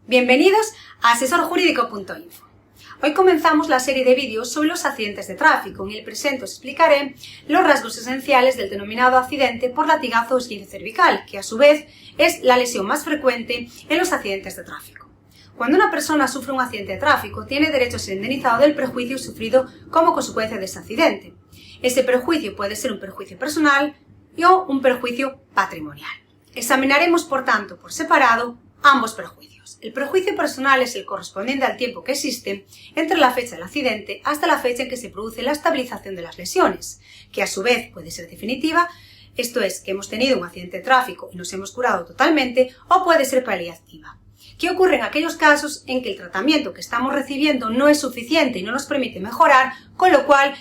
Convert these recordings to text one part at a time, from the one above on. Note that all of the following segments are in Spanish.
Bienvenidos a asesorjurídico.info. Hoy comenzamos la serie de vídeos sobre los accidentes de tráfico. En el presente os explicaré los rasgos esenciales del denominado accidente por latigazo o esguince cervical, que a su vez es la lesión más frecuente en los accidentes de tráfico. Cuando una persona sufre un accidente de tráfico, tiene derecho a ser indemnizado del perjuicio sufrido como consecuencia de ese accidente. Ese perjuicio puede ser un perjuicio personal o un perjuicio patrimonial. Examinaremos, por tanto, por separado ambos perjuicios. El perjuicio personal es el correspondiente al tiempo que existe entre la fecha del accidente hasta la fecha en que se produce la estabilización de las lesiones, que a su vez puede ser definitiva, esto es, que hemos tenido un accidente de tráfico y nos hemos curado totalmente, o puede ser paliativa. ¿Qué ocurre en aquellos casos en que el tratamiento que estamos recibiendo no es suficiente y no nos permite mejorar, con lo cual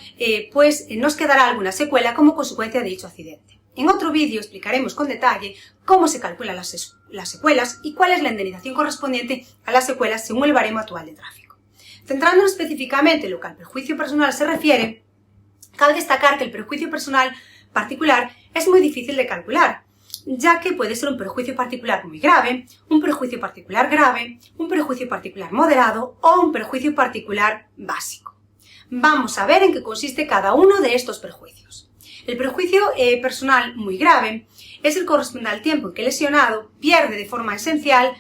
nos quedará alguna secuela como consecuencia de dicho accidente? En otro vídeo explicaremos con detalle cómo se calculan las secuelas y cuál es la indemnización correspondiente a las secuelas según el baremo actual de tráfico. Centrándonos específicamente en lo que al perjuicio personal se refiere, cabe destacar que el perjuicio personal particular es muy difícil de calcular, ya que puede ser un perjuicio particular muy grave, un perjuicio particular grave, un perjuicio particular moderado o un perjuicio particular básico. Vamos a ver en qué consiste cada uno de estos perjuicios. El perjuicio personal muy grave es el correspondiente al tiempo en que el lesionado pierde de forma esencial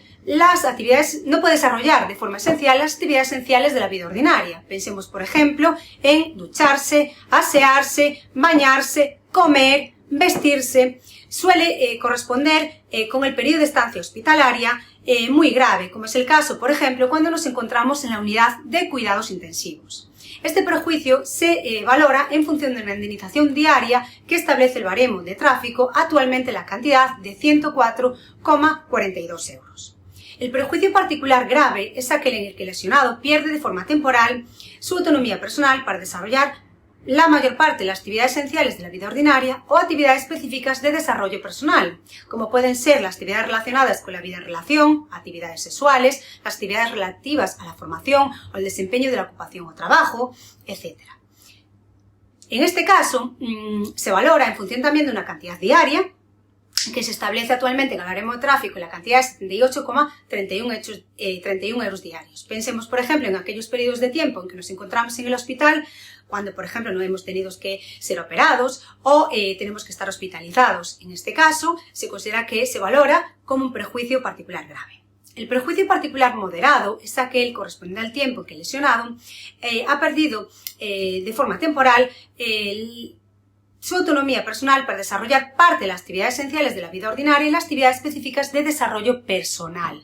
no puede desarrollar de forma esencial las actividades esenciales de la vida ordinaria. Pensemos, por ejemplo, en ducharse, asearse, bañarse, comer, vestirse. Suele corresponder con el periodo de estancia hospitalaria muy grave, como es el caso, por ejemplo, cuando nos encontramos en la unidad de cuidados intensivos. Este perjuicio se valora en función de una indemnización diaria que establece el baremo de tráfico, actualmente la cantidad de 104,42 euros. El perjuicio particular grave es aquel en el que el lesionado pierde de forma temporal su autonomía personal para desarrollar la mayor parte de las actividades esenciales de la vida ordinaria o actividades específicas de desarrollo personal, como pueden ser las actividades relacionadas con la vida en relación, actividades sexuales, las actividades relativas a la formación o el desempeño de la ocupación o trabajo, etc. En este caso, se valora en función también de una cantidad diaria que se establece actualmente en el baremo de tráfico y la cantidad es 78,31 euros diarios. Pensemos, por ejemplo, en aquellos periodos de tiempo en que nos encontramos en el hospital, cuando, por ejemplo, no hemos tenido que ser operados o tenemos que estar hospitalizados. En este caso, se considera que se valora como un perjuicio particular grave. El perjuicio particular moderado es aquel correspondiente al tiempo en que el lesionado ha perdido de forma temporal su autonomía personal para desarrollar parte de las actividades esenciales de la vida ordinaria y las actividades específicas de desarrollo personal.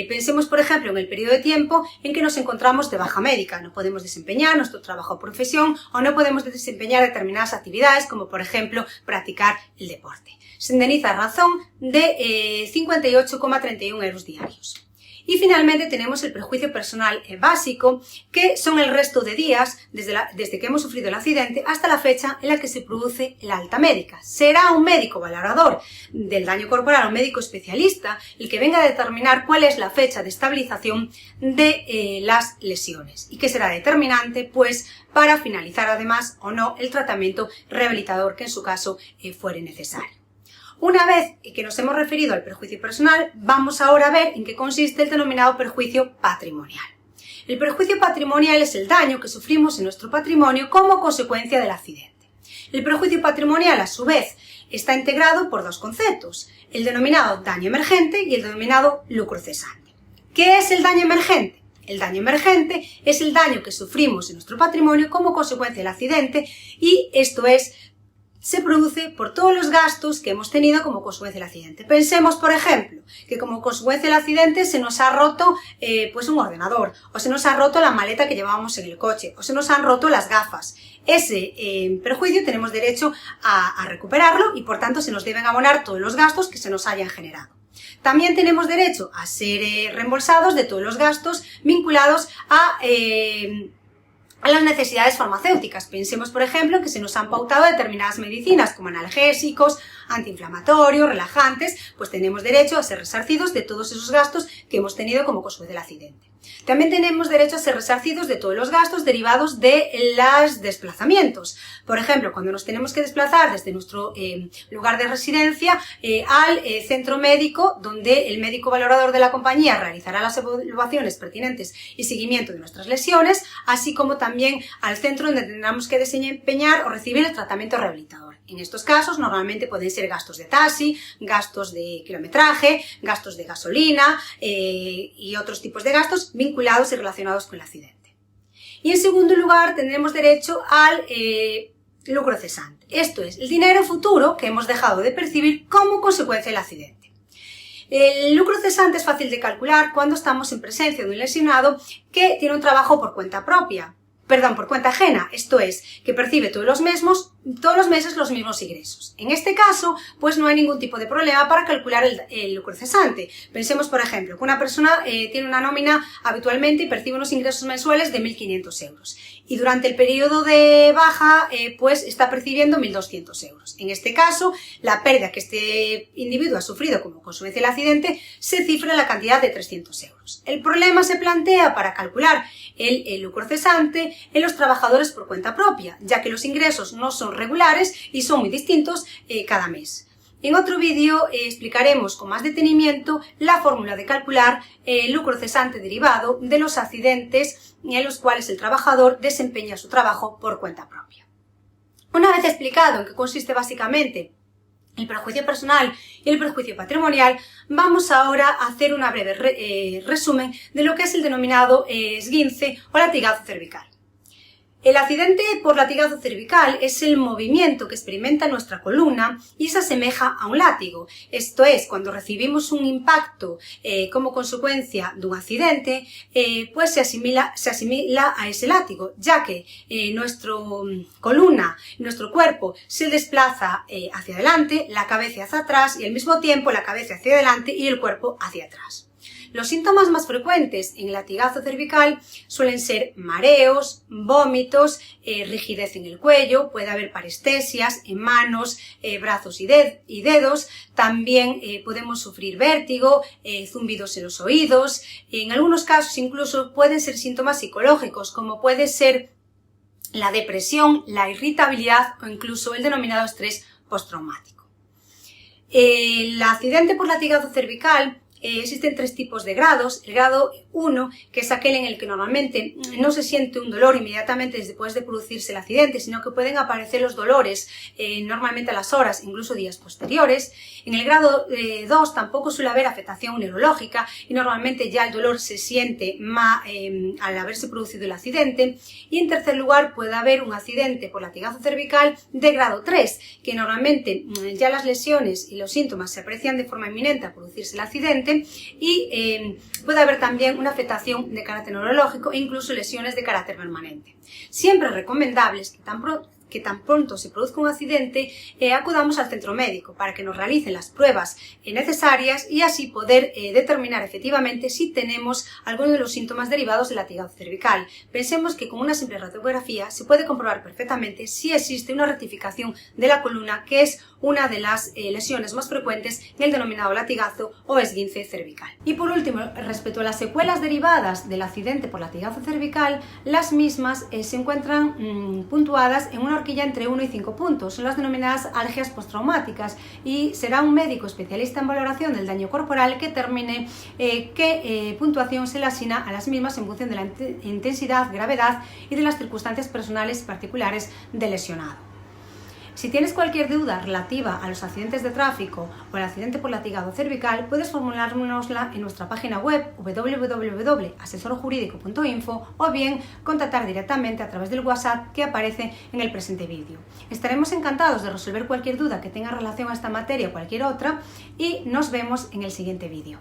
Pensemos, por ejemplo, en el periodo de tiempo en que nos encontramos de baja médica. No podemos desempeñar nuestro trabajo o profesión o no podemos desempeñar determinadas actividades como, por ejemplo, practicar el deporte. Se indemniza a razón de 58,31 euros diarios. Y finalmente tenemos el perjuicio personal básico, que son el resto de días desde que hemos sufrido el accidente hasta la fecha en la que se produce la alta médica. Será un médico valorador del daño corporal, un médico especialista, el que venga a determinar cuál es la fecha de estabilización de las lesiones y que será determinante pues para finalizar además o no el tratamiento rehabilitador que en su caso fuere necesario. Una vez que nos hemos referido al perjuicio personal, vamos ahora a ver en qué consiste el denominado perjuicio patrimonial. El perjuicio patrimonial es el daño que sufrimos en nuestro patrimonio como consecuencia del accidente. El perjuicio patrimonial, a su vez, está integrado por dos conceptos, el denominado daño emergente y el denominado lucro cesante. ¿Qué es el daño emergente? El daño emergente es el daño que sufrimos en nuestro patrimonio como consecuencia del accidente y esto se produce por todos los gastos que hemos tenido como consecuencia del accidente. Pensemos, por ejemplo, que como consecuencia del accidente se nos ha roto un ordenador, o se nos ha roto la maleta que llevábamos en el coche, o se nos han roto las gafas. Ese perjuicio tenemos derecho a recuperarlo y, por tanto, se nos deben abonar todos los gastos que se nos hayan generado. También tenemos derecho a ser reembolsados de todos los gastos vinculados a las necesidades farmacéuticas. Pensemos, por ejemplo, que se nos han pautado determinadas medicinas como analgésicos, antiinflamatorios, relajantes, pues tenemos derecho a ser resarcidos de todos esos gastos que hemos tenido como consecuencia del accidente. También tenemos derecho a ser resarcidos de todos los gastos derivados de los desplazamientos. Por ejemplo, cuando nos tenemos que desplazar desde nuestro lugar de residencia al centro médico, donde el médico valorador de la compañía realizará las evaluaciones pertinentes y seguimiento de nuestras lesiones, así como también al centro donde tendremos que desempeñar o recibir el tratamiento rehabilitador. En estos casos normalmente pueden ser gastos de taxi, gastos de kilometraje, gastos de gasolina y otros tipos de gastos vinculados y relacionados con el accidente. Y en segundo lugar tendremos derecho al lucro cesante. Esto es el dinero futuro que hemos dejado de percibir como consecuencia del accidente. El lucro cesante es fácil de calcular cuando estamos en presencia de un lesionado que tiene un trabajo por cuenta ajena, esto es, que percibe todos los meses los mismos ingresos. En este caso, pues no hay ningún tipo de problema para calcular el lucro cesante. Pensemos, por ejemplo, que una persona tiene una nómina habitualmente y percibe unos ingresos mensuales de 1.500 euros. Y durante el periodo de baja, pues está percibiendo 1.200 euros. En este caso, la pérdida que este individuo ha sufrido como consecuencia del accidente se cifra en la cantidad de 300 euros. El problema se plantea para calcular el lucro cesante en los trabajadores por cuenta propia, ya que los ingresos no son regulares y son muy distintos cada mes. En otro vídeo explicaremos con más detenimiento la fórmula de calcular el lucro cesante derivado de los accidentes en los cuales el trabajador desempeña su trabajo por cuenta propia. Una vez explicado en qué consiste básicamente el perjuicio personal y el perjuicio patrimonial, vamos ahora a hacer un breve resumen de lo que es el denominado esguince o latigazo cervical. El accidente por latigazo cervical es el movimiento que experimenta nuestra columna y se asemeja a un látigo. Esto es, cuando recibimos un impacto como consecuencia de un accidente, pues se asimila a ese látigo, ya que nuestra columna, nuestro cuerpo se desplaza hacia adelante, la cabeza hacia atrás y al mismo tiempo la cabeza hacia adelante y el cuerpo hacia atrás. Los síntomas más frecuentes en el latigazo cervical suelen ser mareos, vómitos, rigidez en el cuello, puede haber parestesias en manos, brazos y dedos, también podemos sufrir vértigo, zumbidos en los oídos, en algunos casos incluso pueden ser síntomas psicológicos como puede ser la depresión, la irritabilidad o incluso el denominado estrés postraumático. El accidente por latigazo cervical existen tres tipos de grados. El grado 1, que es aquel en el que normalmente no se siente un dolor inmediatamente después de producirse el accidente, sino que pueden aparecer los dolores normalmente a las horas, incluso días posteriores. En el grado 2 tampoco suele haber afectación neurológica y normalmente ya el dolor se siente más al haberse producido el accidente. Y en tercer lugar puede haber un accidente por latigazo cervical de grado 3, que normalmente ya las lesiones y los síntomas se aprecian de forma inminente a producirse el accidente y puede haber también una afectación de carácter neurológico e incluso lesiones de carácter permanente. Siempre recomendables que tan pronto se produzca un accidente acudamos al centro médico para que nos realicen las pruebas necesarias y así poder determinar efectivamente si tenemos alguno de los síntomas derivados del latigazo cervical. Pensemos que con una simple radiografía se puede comprobar perfectamente si existe una rectificación de la columna, que es una de las lesiones más frecuentes en el denominado latigazo o esguince cervical. Y por último, respecto a las secuelas derivadas del accidente por latigazo cervical, las mismas se encuentran puntuadas en una horquilla entre 1 y 5 puntos. Son las denominadas alergias postraumáticas y será un médico especialista en valoración del daño corporal que determine qué puntuación se le asigna a las mismas en función de la intensidad, gravedad y de las circunstancias personales particulares del lesionado. Si tienes cualquier duda relativa a los accidentes de tráfico o al accidente por latigazo cervical, puedes formulárnosla en nuestra página web www.asesorjurídico.info o bien contactar directamente a través del WhatsApp que aparece en el presente vídeo. Estaremos encantados de resolver cualquier duda que tenga relación a esta materia o cualquier otra y nos vemos en el siguiente vídeo.